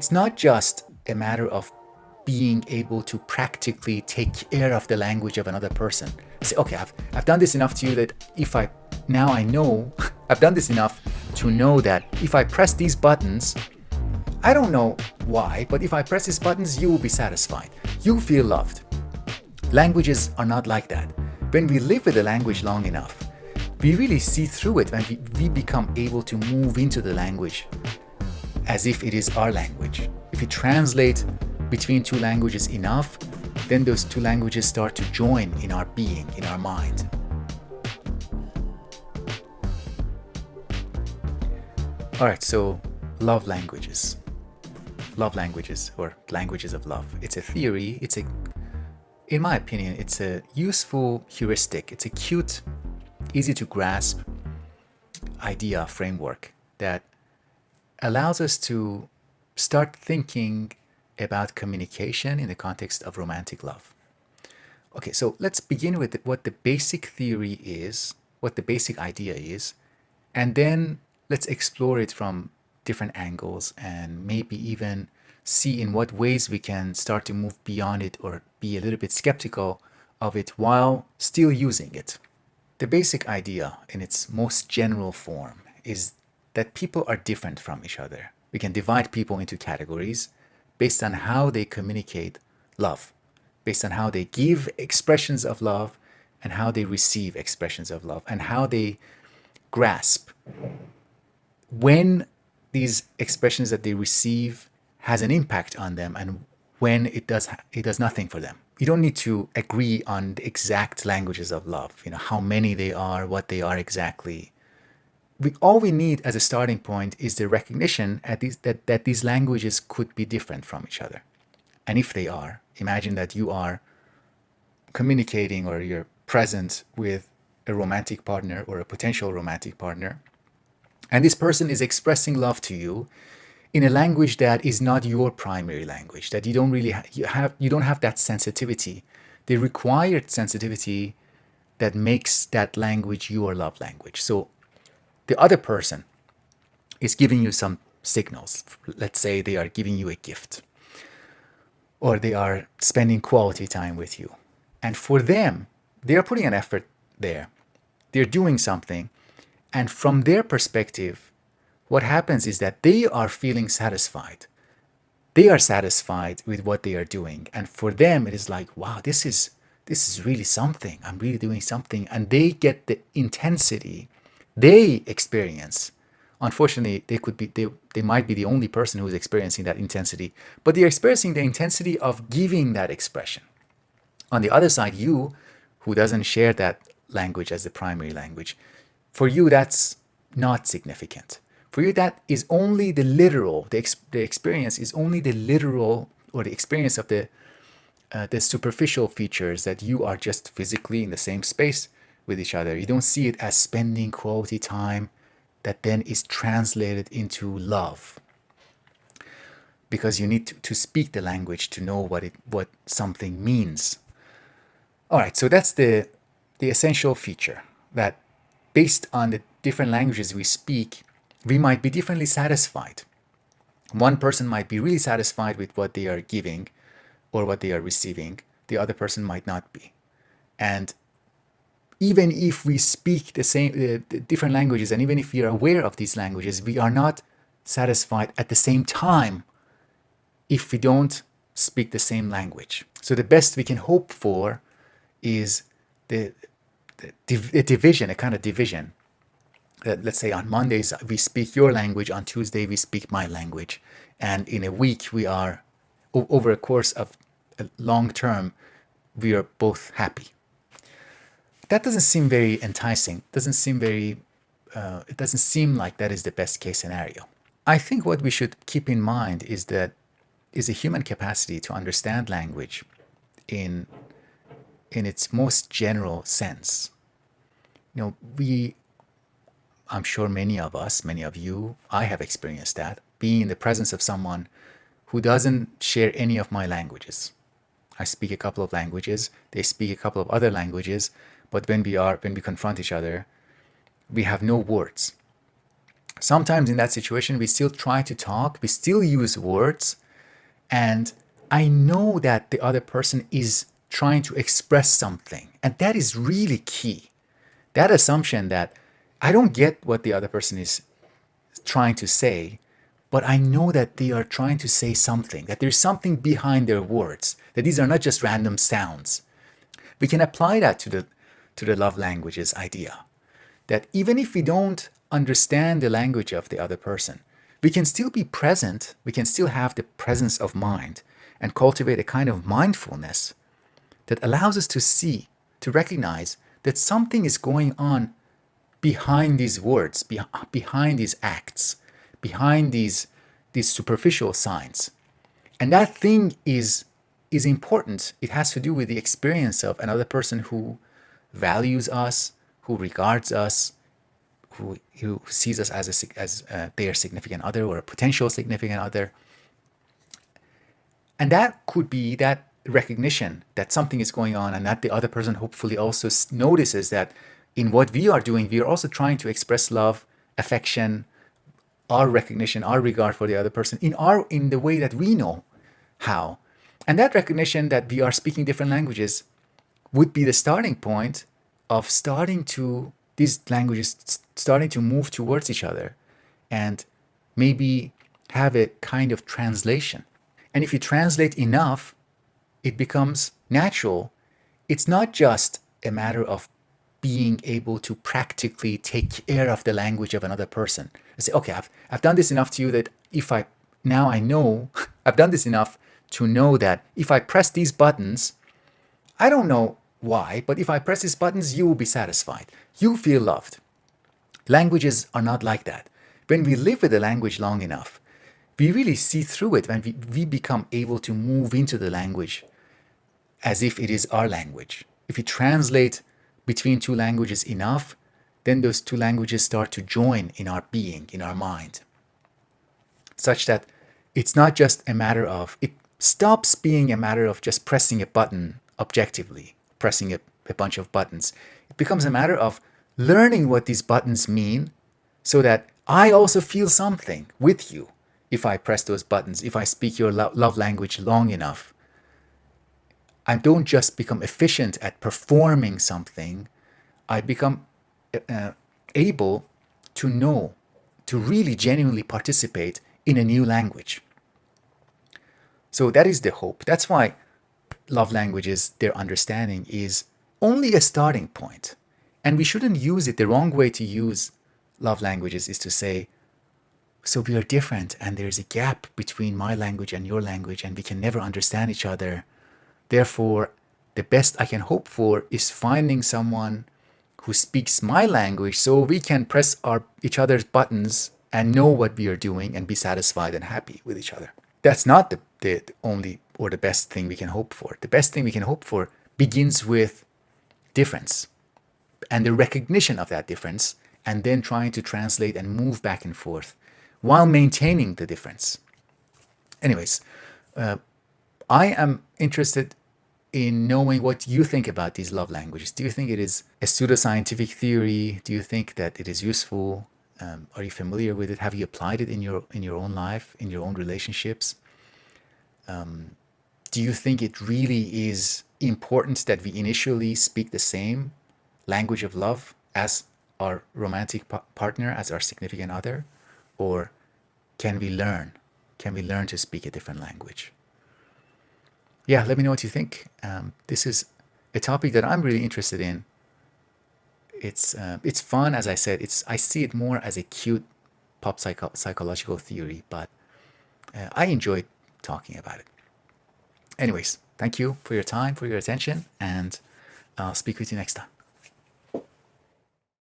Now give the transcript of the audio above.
It's not just a matter of being able to practically take care of the language of another person. Say, okay, I've done this enough to you that if I, now I know, I've done this enough to know that if I press these buttons, I don't know why, but if I press these buttons, you will be satisfied. You feel loved. Languages are not like that. When we live with a language long enough, we really see through it when we become able to move into the language as if it is our language. If we translate between two languages enough, then those two languages start to join in our being, in our mind. All right, so love languages. Love languages, or languages of love. It's a theory. In my opinion, it's a useful heuristic. It's a cute, easy to grasp idea framework that allows us to start thinking about communication in the context of romantic love. Okay, so let's begin with what the basic theory is, what the basic idea is, and then let's explore it from different angles and maybe even see in what ways we can start to move beyond it or be a little bit skeptical of it while still using it. The basic idea in its most general form is that people are different from each other. We can divide people into categories based on how they communicate love, based on how they give expressions of love and how they receive expressions of love and how they grasp when these expressions that they receive has an impact on them and when it does nothing for them. You don't need to agree on the exact languages of love, how many they are, what they are exactly. All we need as a starting point is the recognition that these languages could be different from each other. And if they are, imagine that you are communicating or you're present with a romantic partner or a potential romantic partner, and this person is expressing love to you in a language that is not your primary language, that you don't really you don't have that sensitivity, the required sensitivity that makes that language your love language. So the other person is giving you some signals. Let's say they are giving you a gift or they are spending quality time with you. And for them, they are putting an effort there. They're doing something. And from their perspective, what happens is that they are feeling satisfied. They are satisfied with what they are doing. And for them, it is like, wow, this is really something. I'm really doing something. And they get the intensity they experience. Unfortunately, they might be the only person who is experiencing that intensity, but they're experiencing the intensity of giving that expression. On the other side, you, who doesn't share that language as the primary language, for you, that's not significant. For you, that is only the literal, the experience is only the literal or the experience of the superficial features that you are just physically in the same space with each other. You don't see it as spending quality time that then is translated into love, because you need to speak the language to know what something means. All right, so that's the essential feature, that based on the different languages we speak, we might be differently satisfied. One person might be really satisfied with what they are giving or what they are receiving. The other person might not be. And even if we speak the different languages, and even if we are aware of these languages, we are not satisfied at the same time if we don't speak the same language. So the best we can hope for is the division, a kind of division. Let's say on Mondays we speak your language, on Tuesday we speak my language, and in a week we are, over a course of a long term, we are both happy. That doesn't seem very enticing. It doesn't seem like that is the best case scenario. I think what we should keep in mind is that is a human capacity to understand language in its most general sense. I'm sure many of us, many of you, I have experienced that, being in the presence of someone who doesn't share any of my languages. I speak a couple of languages, they speak a couple of other languages, but when we confront each other, we have no words. Sometimes in that situation, we still try to talk, we still use words, and I know that the other person is trying to express something. And that is really key. That assumption that I don't get what the other person is trying to say, but I know that they are trying to say something, that there's something behind their words, that these are not just random sounds. We can apply that to the love languages idea, that even if we don't understand the language of the other person, we can still be present, we can still have the presence of mind and cultivate a kind of mindfulness that allows us to see, to recognize that something is going on behind these words, behind these acts, behind these superficial signs. And that thing is important. It has to do with the experience of another person who values us, who regards us, who sees us as their significant other or a potential significant other. And that could be that recognition that something is going on and that the other person hopefully also notices that in what we are doing, we are also trying to express love, affection, our recognition, our regard for the other person in the way that we know how. And that recognition that we are speaking different languages would be the starting point of starting to these languages starting to move towards each other and maybe have a kind of translation. And if you translate enough, it becomes natural. It's not just a matter of being able to practically take care of the language of another person. I say, okay, I've done this enough to you that if I now I know I've done this enough to know that if I press these buttons, I don't know why, but if I press these buttons, you will be satisfied. You feel loved. Languages are not like that. When we live with a language long enough, we really see through it when we become able to move into the language as if it is our language. If we translate between two languages enough, then those two languages start to join in our being, in our mind, such that it's not just a matter of, it stops being a matter of just pressing a button objectively, pressing a bunch of buttons. It becomes a matter of learning what these buttons mean so that I also feel something with you if I press those buttons, if I speak your love language long enough. I don't just become efficient at performing something, I become able to know, to really genuinely participate in a new language. So that is the hope. That's why love languages, their understanding is only a starting point. And we shouldn't use it. The wrong way to use love languages is to say, so we are different and there's a gap between my language and your language and we can never understand each other. Therefore, the best I can hope for is finding someone who speaks my language so we can press each other's buttons and know what we are doing and be satisfied and happy with each other. That's not the only or the best thing we can hope for. The best thing we can hope for begins with difference and the recognition of that difference, and then trying to translate and move back and forth while maintaining the difference. Anyways, I am interested in knowing what you think about these love languages. Do you think it is a pseudoscientific theory? Do you think that it is useful? Are you familiar with it? Have you applied it in your own life, in your own relationships? Do you think it really is important that we initially speak the same language of love as our romantic partner, as our significant other? Or can we learn? Can we learn to speak a different language? Yeah, let me know what you think. This is a topic that I'm really interested in. It's fun, as I said. I see it more as a cute pop psychological theory, but I enjoyed talking about it. Anyways, thank you for your time, for your attention, and I'll speak with you next time.